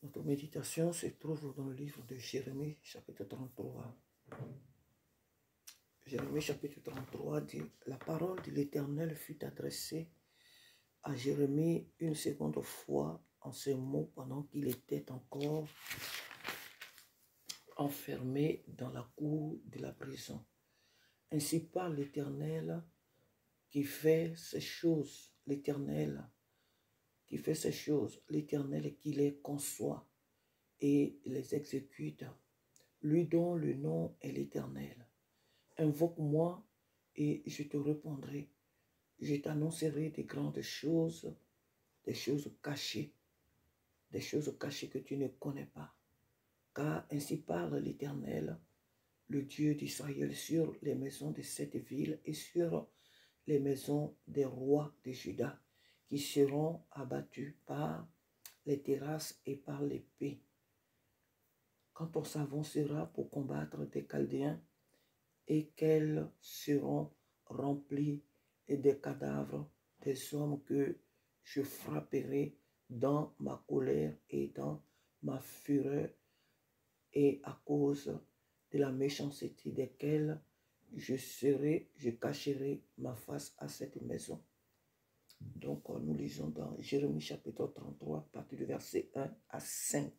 Notre méditation se trouve dans le livre de Jérémie, chapitre 33. Jérémie, chapitre 33 dit: la parole de l'Éternel fut adressée à Jérémie une seconde fois en ces mots pendant qu'il était encore enfermé dans la cour de la prison. Ainsi parle l'Éternel qui fait ces choses, l'Éternel qui fait ces choses, l'Éternel qui les conçoit et les exécute, lui dont le nom est l'Éternel. Invoque-moi et je te répondrai. Je t'annoncerai des grandes choses, des choses cachées que tu ne connais pas. Car ainsi parle l'Éternel, le Dieu d'Israël, sur les maisons de cette ville et sur les maisons des rois de Juda, qui seront abattus par les terrasses et par l'épée. Quand on s'avancera pour combattre des Chaldéens et qu'elles seront remplies des cadavres des hommes que je frapperai dans ma colère et dans ma fureur, et à cause de la méchanceté desquelles je cacherai ma face à cette maison. Donc nous lisons dans Jérémie chapitre 33, à partir du verset 1 à 5.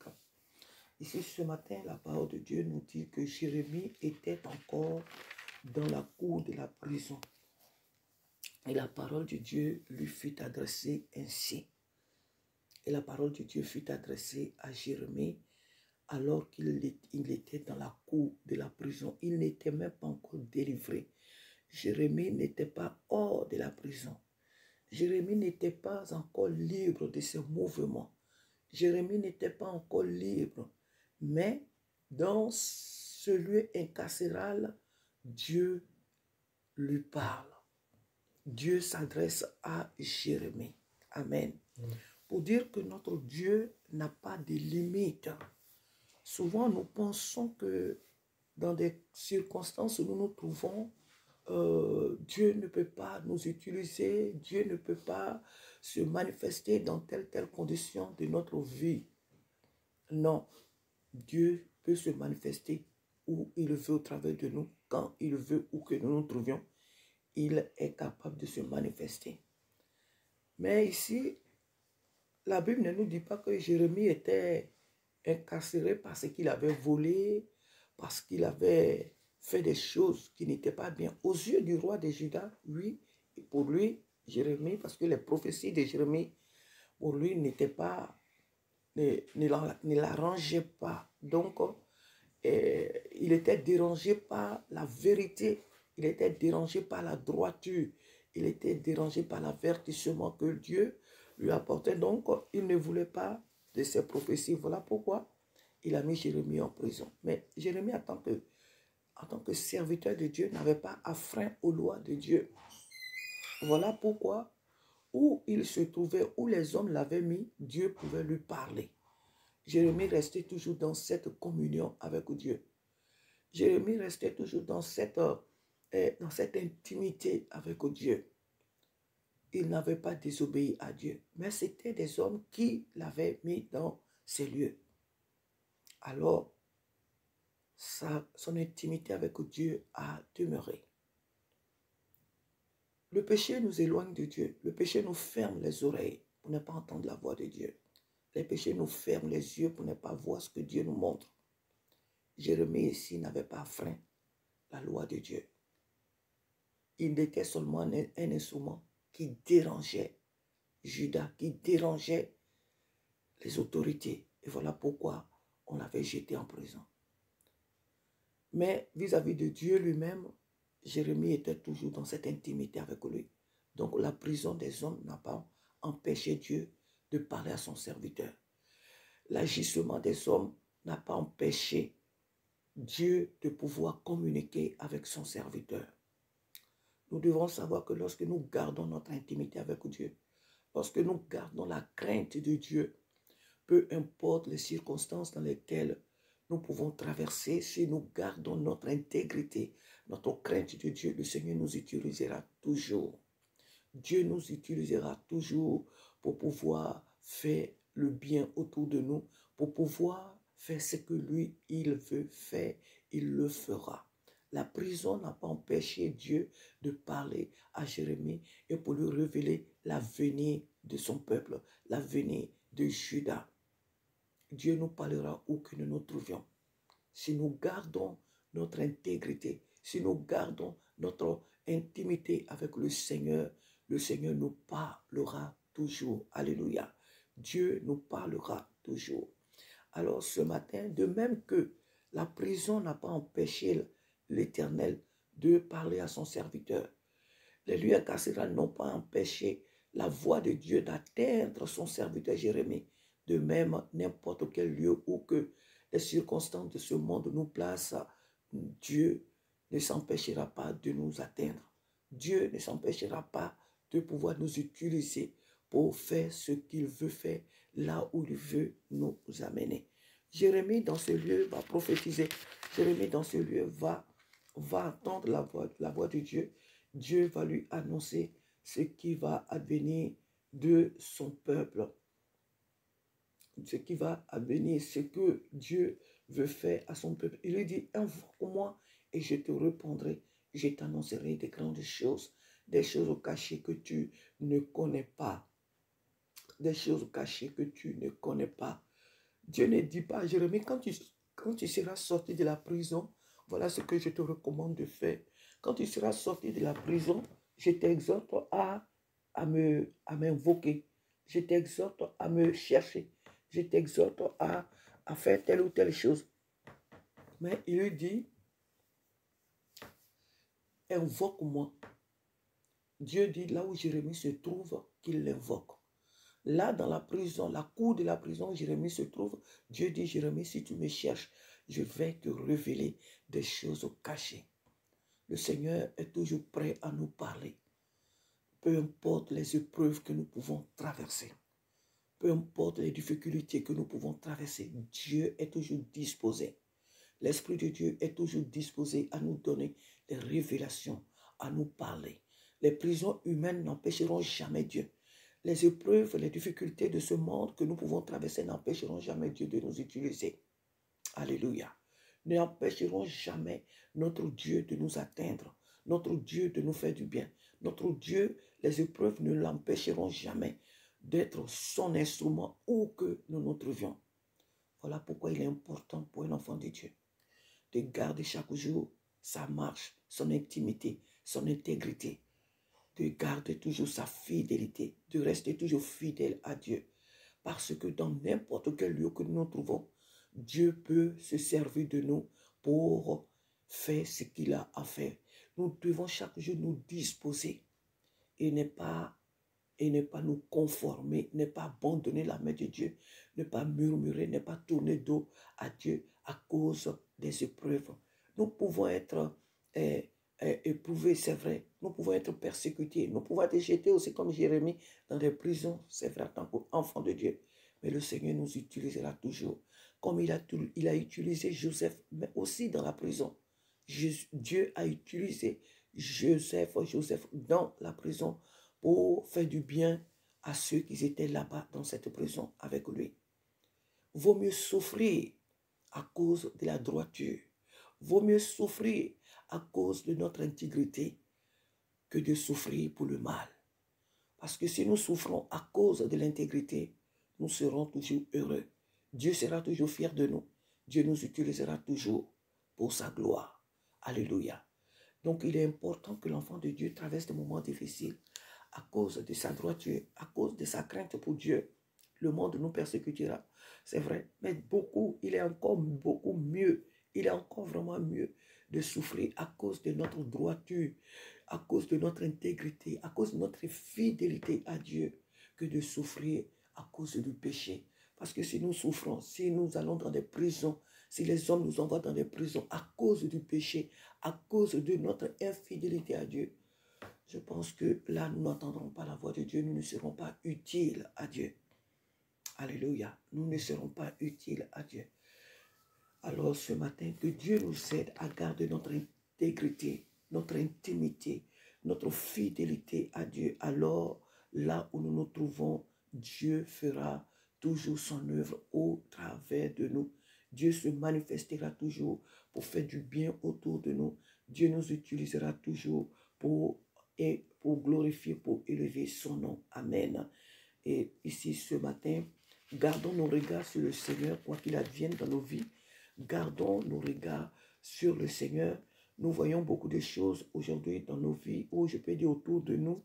Ici ce matin, la parole de Dieu nous dit que Jérémie était encore dans la cour de la prison. Et la parole de Dieu lui fut adressée ainsi. Et la parole de Dieu fut adressée à Jérémie alors qu'il était dans la cour de la prison. Il n'était même pas encore délivré. Jérémie n'était pas hors de la prison. Jérémie n'était pas encore libre de ses mouvements. Jérémie n'était pas encore libre. Mais dans ce lieu incarcéral, Dieu lui parle. Dieu s'adresse à Jérémie. Amen. Pour dire que notre Dieu n'a pas de limites. Souvent, nous pensons que dans des circonstances où nous nous trouvons, Dieu ne peut pas nous utiliser, Dieu ne peut pas se manifester dans telle condition de notre vie. Non, Dieu peut se manifester où il veut au travers de nous, quand il veut, où que nous nous trouvions. Il est capable de se manifester. Mais ici, la Bible ne nous dit pas que Jérémie était incarcéré parce qu'il avait volé, parce qu'il avait fait des choses qui n'étaient pas bien. Aux yeux du roi de Juda, oui, pour lui, Jérémie, parce que les prophéties de Jérémie, pour lui, n'étaient pas, ne l'arrangeaient pas. Donc, il était dérangé par la vérité, il était dérangé par la droiture, il était dérangé par l'avertissement que Dieu lui apportait. Donc, il ne voulait pas de ces prophéties. Voilà pourquoi il a mis Jérémie en prison. Mais Jérémie, en tant que serviteur de Dieu, n'avait pas affreint aux lois de Dieu. Voilà pourquoi, où il se trouvait, où les hommes l'avaient mis, Dieu pouvait lui parler. Jérémie restait toujours dans cette communion avec Dieu. Jérémie restait toujours dans cette intimité avec Dieu. Il n'avait pas désobéi à Dieu, mais c'était des hommes qui l'avaient mis dans ces lieux. Alors, son intimité avec Dieu a demeuré. Le péché nous éloigne de Dieu. Le péché nous ferme les oreilles pour ne pas entendre la voix de Dieu. Les péchés nous ferment les yeux pour ne pas voir ce que Dieu nous montre. Jérémie ici n'avait pas frein la loi de Dieu. Il était seulement un instrument qui dérangeait Judas, qui dérangeait les autorités. Et voilà pourquoi on l'avait jeté en prison. Mais vis-à-vis de Dieu lui-même, Jérémie était toujours dans cette intimité avec lui. Donc la prison des hommes n'a pas empêché Dieu de parler à son serviteur. L'agissement des hommes n'a pas empêché Dieu de pouvoir communiquer avec son serviteur. Nous devons savoir que lorsque nous gardons notre intimité avec Dieu, lorsque nous gardons la crainte de Dieu, peu importe les circonstances dans lesquelles nous pouvons traverser, si nous gardons notre intégrité, notre crainte de Dieu, le Seigneur nous utilisera toujours. Dieu nous utilisera toujours pour pouvoir faire le bien autour de nous pour pouvoir faire ce que lui, il veut faire, il le fera. La prison n'a pas empêché Dieu de parler à Jérémie et pour lui révéler l'avenir de son peuple, l'avenir de Juda. Dieu nous parlera où que nous nous trouvions. Si nous gardons notre intégrité, si nous gardons notre intimité avec le Seigneur nous parlera toujours. Alléluia. Dieu nous parlera toujours. Alors ce matin, de même que la prison n'a pas empêché l'Éternel de parler à son serviteur, les lieux incarcérés n'ont pas empêché la voix de Dieu d'atteindre son serviteur Jérémie. De même, n'importe quel lieu où que les circonstances de ce monde nous placent, Dieu ne s'empêchera pas de nous atteindre. Dieu ne s'empêchera pas de pouvoir nous utiliser pour faire ce qu'il veut faire là où il veut nous amener. Jérémie dans ce lieu va prophétiser. Jérémie dans ce lieu va entendre la voix de Dieu. Dieu va lui annoncer ce qui va advenir de son peuple. Ce qui va advenir, ce que Dieu veut faire à son peuple. Il lui dit, invoque-moi et je te répondrai. Je t'annoncerai des grandes choses, des choses cachées que tu ne connais pas. Des choses cachées que tu ne connais pas. Dieu ne dit pas à Jérémie, quand tu seras sorti de la prison, voilà ce que je te recommande de faire. Quand tu seras sorti de la prison, je t'exhorte à m'invoquer. Je t'exhorte à me chercher. Je t'exhorte à faire telle ou telle chose. Mais il lui dit, invoque-moi. Dieu dit, là où Jérémie se trouve, qu'il l'invoque. Là, dans la prison, la cour de la prison où Jérémie se trouve, Dieu dit, Jérémie, si tu me cherches, je vais te révéler des choses cachées. Le Seigneur est toujours prêt à nous parler. Peu importe les épreuves que nous pouvons traverser, peu importe les difficultés que nous pouvons traverser, Dieu est toujours disposé. L'Esprit de Dieu est toujours disposé à nous donner des révélations, à nous parler. Les prisons humaines n'empêcheront jamais Dieu. Les épreuves, les difficultés de ce monde que nous pouvons traverser n'empêcheront jamais Dieu de nous utiliser. Alléluia. N'empêcheront jamais notre Dieu de nous atteindre, notre Dieu de nous faire du bien. Notre Dieu, les épreuves ne l'empêcheront jamais d'être son instrument où que nous nous trouvions. Voilà pourquoi il est important pour un enfant de Dieu de garder chaque jour sa marche, son intimité, son intégrité, de garder toujours sa fidélité, de rester toujours fidèle à Dieu. Parce que dans n'importe quel lieu que nous nous trouvons, Dieu peut se servir de nous pour faire ce qu'il a à faire. Nous devons chaque jour nous disposer et ne pas nous conformer, ne pas abandonner la main de Dieu, ne pas murmurer, ne pas tourner dos à Dieu à cause des épreuves. Nous pouvons être éprouvés, c'est vrai. Nous pouvons être persécutés. Nous pouvons être jetés aussi comme Jérémie dans des prisons, c'est vrai, en tant qu'enfant de Dieu. Mais le Seigneur nous utilisera toujours. Comme il a utilisé Joseph, mais aussi dans la prison. Dieu a utilisé Joseph dans la prison pour faire du bien à ceux qui étaient là-bas dans cette prison avec lui. Vaut mieux souffrir à cause de la droiture. Vaut mieux souffrir à cause de notre intégrité que de souffrir pour le mal. Parce que si nous souffrons à cause de l'intégrité, nous serons toujours heureux. Dieu sera toujours fier de nous. Dieu nous utilisera toujours pour sa gloire. Alléluia. Donc il est important que l'enfant de Dieu traverse des moments difficiles à cause de sa droiture, à cause de sa crainte pour Dieu. Le monde nous persécutera, c'est vrai. Mais il est encore beaucoup mieux. Il est encore vraiment mieux de souffrir à cause de notre droiture, à cause de notre intégrité, à cause de notre fidélité à Dieu, que de souffrir à cause du péché. Parce que si nous souffrons, si nous allons dans des prisons, si les hommes nous envoient dans des prisons à cause du péché, à cause de notre infidélité à Dieu, je pense que là, nous n'entendrons pas la voix de Dieu, nous ne serons pas utiles à Dieu. Alléluia, nous ne serons pas utiles à Dieu. Alors ce matin, que Dieu nous aide à garder notre intégrité, notre intimité, notre fidélité à Dieu. Alors là où nous nous trouvons, Dieu fera toujours son œuvre au travers de nous. Dieu se manifestera toujours pour faire du bien autour de nous. Dieu nous utilisera toujours pour glorifier, pour élever son nom. Amen. Et ici, ce matin, gardons nos regards sur le Seigneur, quoi qu'il advienne dans nos vies. Gardons nos regards sur le Seigneur. Nous voyons beaucoup de choses aujourd'hui dans nos vies, ou je peux dire autour de nous.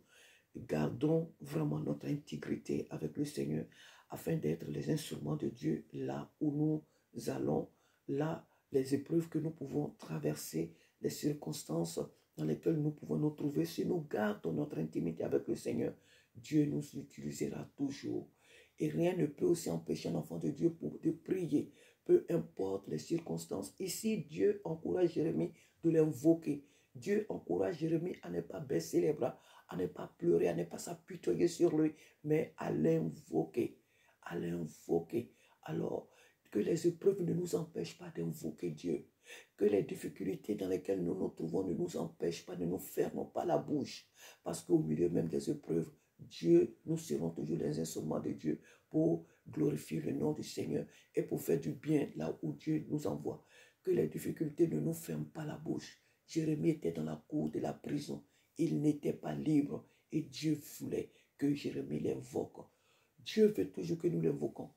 Gardons vraiment notre intégrité avec le Seigneur, afin d'être les instruments de Dieu là où nous allons, là les épreuves que nous pouvons traverser, les circonstances dans lesquelles nous pouvons nous trouver. Si nous gardons notre intimité avec le Seigneur, Dieu nous utilisera toujours. Et rien ne peut aussi empêcher un enfant de Dieu de prier, peu importe les circonstances. Ici, Dieu encourage Jérémie de l'invoquer. Dieu encourage Jérémie à ne pas baisser les bras, à ne pas pleurer, à ne pas s'apitoyer sur lui, mais à l'invoquer. À l'invoquer. Alors, que les épreuves ne nous empêchent pas d'invoquer Dieu. Que les difficultés dans lesquelles nous nous trouvons ne nous empêchent pas, ne nous fermons pas la bouche. Parce qu'au milieu même des épreuves, Dieu, nous serons toujours les instruments de Dieu pour glorifier le nom du Seigneur et pour faire du bien là où Dieu nous envoie. Que les difficultés ne nous ferment pas la bouche. Jérémie était dans la cour de la prison. Il n'était pas libre et Dieu voulait que Jérémie l'invoque. Dieu veut toujours que nous l'invoquons.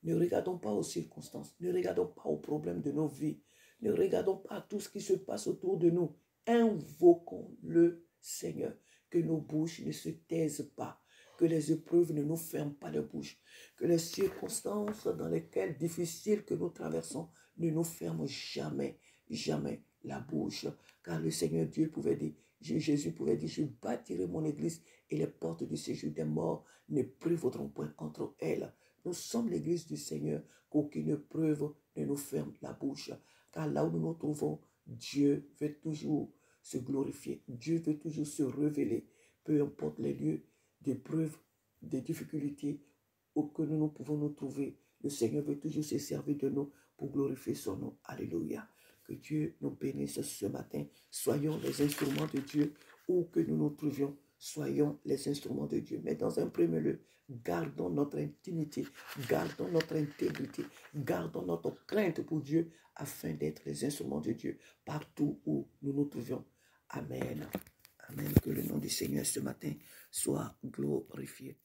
Ne regardons pas aux circonstances, ne regardons pas aux problèmes de nos vies, ne regardons pas à tout ce qui se passe autour de nous. Invoquons le Seigneur, que nos bouches ne se taisent pas, que les épreuves ne nous ferment pas la bouche, que les circonstances dans lesquelles difficiles que nous traversons ne nous ferment jamais, jamais la bouche. Car le Seigneur Dieu pouvait dire, Jésus pouvait dire, je bâtirai mon église et les portes du séjour des morts ne prévaudront point contre elle. Nous sommes l'église du Seigneur, qu'aucune preuve ne nous ferme la bouche. Car là où nous nous trouvons, Dieu veut toujours se glorifier. Dieu veut toujours se révéler. Peu importe les lieux d'épreuves, des difficultés auxquelles nous pouvons nous trouver, le Seigneur veut toujours se servir de nous pour glorifier son nom. Alléluia. Que Dieu nous bénisse ce matin. Soyons les instruments de Dieu où que nous nous trouvions. Soyons les instruments de Dieu. Mais dans un premier lieu, gardons notre intimité, gardons notre intégrité, gardons notre crainte pour Dieu afin d'être les instruments de Dieu partout où nous nous trouvions. Amen. Amen. Que le nom du Seigneur ce matin soit glorifié.